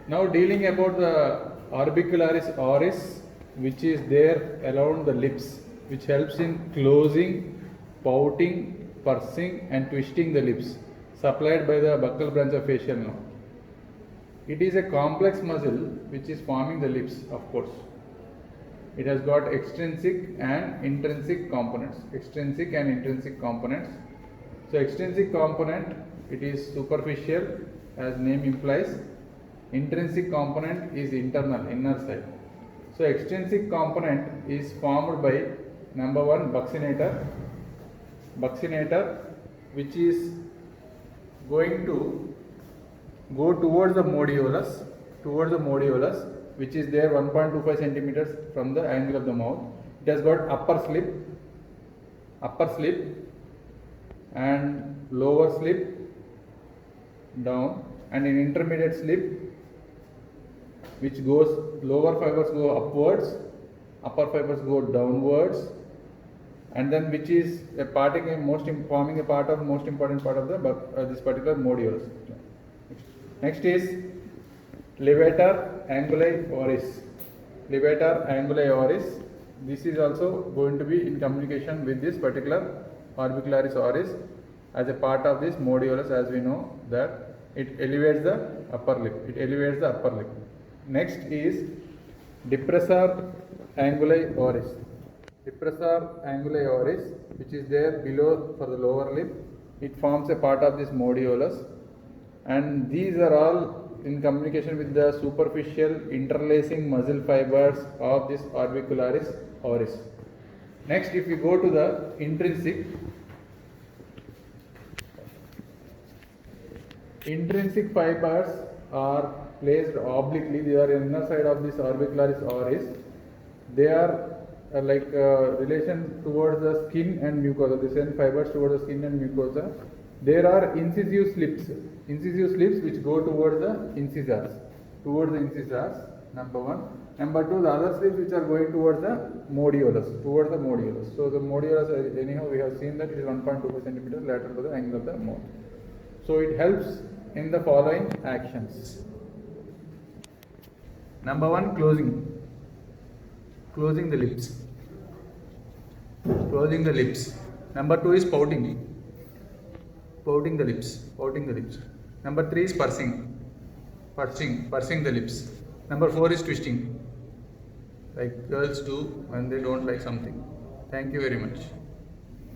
Now dealing about the orbicularis oris, which is there around the lips, which helps in closing, pouting, pursing and twisting the lips, supplied by the buccal branch of facial nerve. It is a complex muscle which is forming the lips, of course. It has got extrinsic and intrinsic components. Extrinsic and intrinsic components. So extrinsic component, it is superficial as name implies. Intrinsic component is internal, inner side. So extrinsic component is formed by number one buccinator, which is going to go towards the modiolus, which is there 1.25 centimeters from the angle of the mouth. It has got upper slip and lower slip down, and an intermediate slip which goes, lower fibers go upwards, upper fibers go downwards, and then which is a forming a most important part of the this particular modulus. Next is levator anguli oris. Levator anguli oris. This is also going to be in communication with this particular orbicularis oris as a part of this modulus, as we know that it elevates the upper lip. Next is depressor anguli oris. Which is there below for the lower lip. It forms a part of this modulus, and these are all in communication with the superficial interlacing muscle fibers of this orbicularis oris. Next, if we go to the intrinsic fibers are placed obliquely. They are inner side of this orbicularis oris. They are relation towards the skin and mucosa. They send fibers towards the skin and mucosa. There are incisive slips which go towards the incisors. Number one. Number two, the other slips which are going towards the modulus. So the modulus, anyhow, we have seen that it is 1.25 centimeters lateral to the angle of the mouth. So it helps in the following actions. Number one, closing the lips. Number two is pouting the lips. Number three is pursing the lips. Number four is twisting, like girls do when they don't like something. Thank you very much.